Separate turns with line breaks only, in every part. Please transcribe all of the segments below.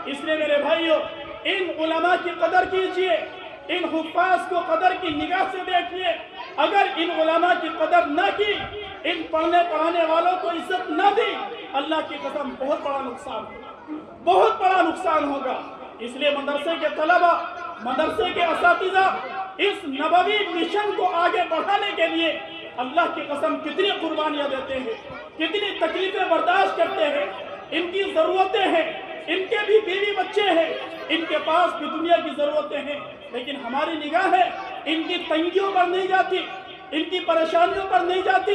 इसलिए मेरे भाइयों, इन उलमा की कदर कीजिए, इन हुफ़ाज़ को कदर की निगाह से देखिए। अगर इन उलमा की कदर न की, इन पढ़ने पढ़ाने वालों को इज्जत न दी, अल्लाह की कसम बहुत बड़ा नुकसान होगा, बहुत बड़ा नुकसान होगा। इसलिए मदरसे के तलबा, मदरसे के असातिज़ा इस नबवी मिशन को आगे बढ़ाने के लिए अल्लाह की कसम कितनी कुर्बानियाँ देते हैं, कितनी तकलीफें बर्दाश्त करते हैं। इनकी ज़रूरतें हैं, इनके भी बीवी बच्चे हैं, इनके पास भी दुनिया की ज़रूरतें हैं, लेकिन हमारी निगाह है इनकी तंगियों पर नहीं जाती, इनकी परेशानियों पर नहीं जाती,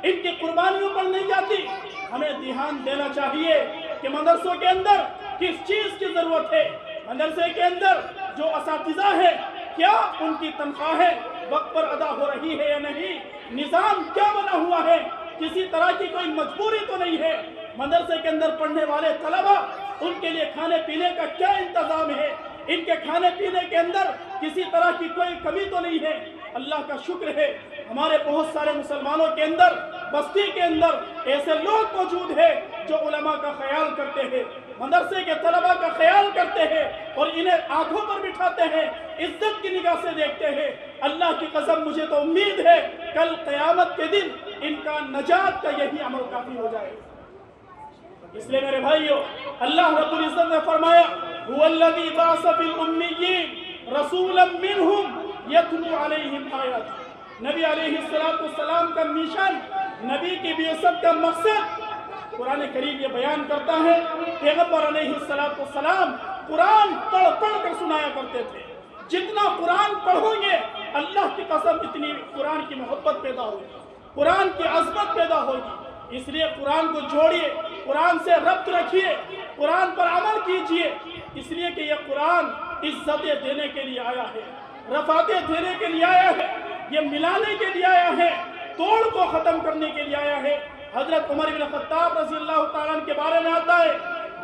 इनकी कुर्बानियों पर नहीं जाती। हमें ध्यान देना चाहिए कि मदरसों के अंदर किस चीज़ की ज़रूरत है, मदरसे के अंदर जो असातिज़ा है क्या उनकी तनख्वाहें वक्त पर अदा हो रही है या नहीं, निज़ाम क्या बना हुआ है, किसी तरह की कोई मजबूरी तो नहीं है। मदरसे के अंदर पढ़ने वाले तलबा, उनके लिए खाने पीने का क्या इंतज़ाम है, इनके खाने पीने के अंदर किसी तरह की कोई कमी तो नहीं है। अल्लाह का शुक्र है हमारे बहुत सारे मुसलमानों के अंदर, बस्ती के अंदर ऐसे लोग मौजूद हैं जो उलमा का ख्याल करते हैं, मदरसे के तलबा का ख्याल करते हैं और इन्हें आंखों पर बिठाते हैं, इज्जत की निगाह से देखते हैं। अल्लाह की कसम मुझे तो उम्मीद है कल क़यामत के दिन इनका नजात का यही अमल काफ़ी हो जाए। इसलिए मेरे भाइयों, अल्लाह रब्बुल इज्जत ने फरमाया, हुवल्लज़ी बअस फिल उम्मिय्यीन रसूलन मिनहुम यतलू अलैहिम आयात। नबी अलैहिस्सलातु वस्सलाम का मिशन, नबी की बिअसत का मकसद कुरान करीम ये बयान करता है। पैगंबर अलैहिस्सलातु वस्सलाम कुरान पढ़ पढ़ कर सुनाया करते थे। जितना कुरान पढ़ोगे अल्लाह की कसम इतनी कुरान की मोहब्बत पैदा होगी, कुरान की अज़मत पैदा होगी। इसलिए कुरान को जोड़िए, कुरान से रब्त रखिए, कुरान पर अमल कीजिए, इसलिए कि यह कुरान इज्जतें देने के लिए आया है, रफ़ातें देने के लिए आया है, ये मिलाने के लिए आया है, तोड़ को ख़त्म करने के लिए आया है। हज़रत उमर इब्न ख़त्ताब रज़ियल्लाहु ताला अन्हु के बारे में आता है,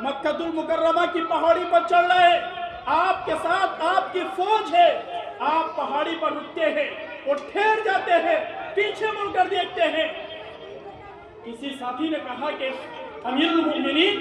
मक्कतुल मुकर्रमा की पहाड़ी पर चल रहे, आपके साथ आपकी फौज है, आप पहाड़ी पर रुकते हैं और ठहर जाते हैं, पीछे मुड़कर देखते हैं। किसी साथी ने कहा कि अमीरुल मोमिनीन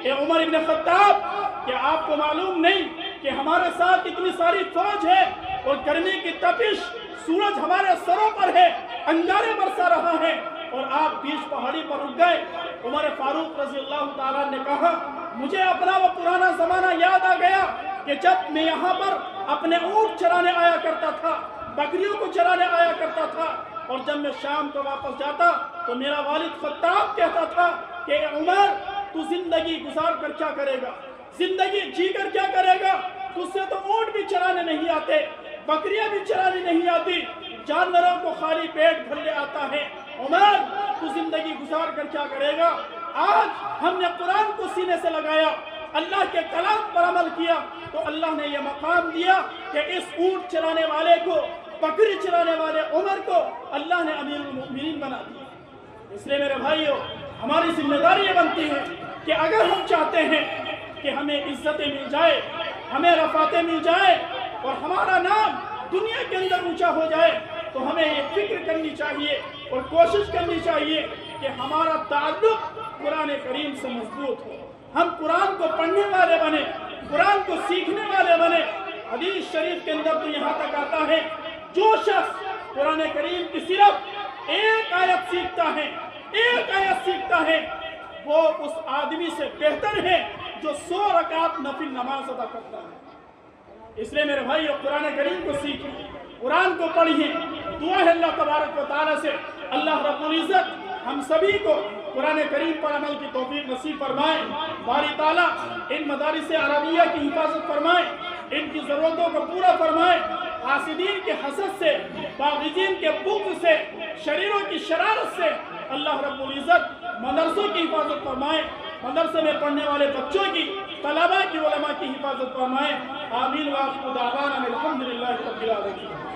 ए उमर इब्न ख़त्ताब, क्या आपको मालूम नहीं कि हमारे साथ इतनी सारी फौज है और गर्मी की तपिश, सूरज हमारे सरों पर है, अंगारे बरसा रहा है और आप बीच पहाड़ी पर रुक गए। उमर फारूक रज़ियल्लाहु ताला ने कहा, मुझे अपना वो पुराना ज़माना याद आ गया कि जब मैं यहाँ पर अपने ऊँट चराने आया करता था, बकरियों को चराने आया करता था, और जब मैं शाम को वापस जाता तो मेरा वालिद ख़त्ताब कहता था कि उमर तू जिंदगी गुजार कर क्या करेगा, जिंदगी जी कर क्या करेगा, तुझसे तो ऊँट भी चराने नहीं आते, बकरियां भी चराने नहीं आती, जानवरों को खाली पेट भरने आता है, उमर तू जिंदगी गुजार कर क्या करेगा। आज हमने कुरान को सीने से लगाया, अल्लाह के कलाम पर अमल किया, तो अल्लाह ने यह मकाम दिया कि इस ऊँट चराने वाले को, बकरी चराने वाले उमर को अल्लाह ने अमीरुल मोमिनीन बना दिया। इसलिए मेरे भाइयों, हमारी जिम्मेदारी ये बनती है कि अगर हम चाहते हैं कि हमें इज्जतें मिल जाए, हमें रफ़ातें मिल जाए और हमारा नाम दुनिया के अंदर ऊंचा हो जाए, तो हमें ये फिक्र करनी चाहिए और कोशिश करनी चाहिए कि हमारा ताल्लुक कुरान करीम से मजबूत हो, हम कुरान को पढ़ने वाले बने, कुरान को सीखने वाले बने। हदीस शरीफ के अंदर तो यहाँ तक आता है, जो शख्स कुरान करीम की सिर्फ एक आयत सीखता है, एक आयत सीखता है, वो उस आदमी से बेहतर है जो 100 रकात नफिल नमाज अदा करता है। इसलिए मेरे भाई कुरान करीम को सीखिए, कुरान को पढ़िए। दुआ है अल्लाह तबारक व तआला से अल्लाह रब्बुल इज्जत हम सभी को कुरान करीम पर अमल की तौफीक नसीब फरमाए। बारी ताला इन मदारिस अरबिया की हिफाजत फरमाए, इनकी ज़रूरतों को पूरा फरमाए, हासिदीन के हसद से, बाग़ीज़ीन के बुग़्ज़ से, शरीरों की शरारत से अल्लाह रब्बुल इज्जत मदरसों की हिफाजत फरमाए, मदरसे में पढ़ने वाले बच्चों की, तलबा की, उलमा की हिफाजत फरमाए। आमीन व आखिरु दावाना अनिल हम्दुलिल्लाहि रब्बिल आलमीन।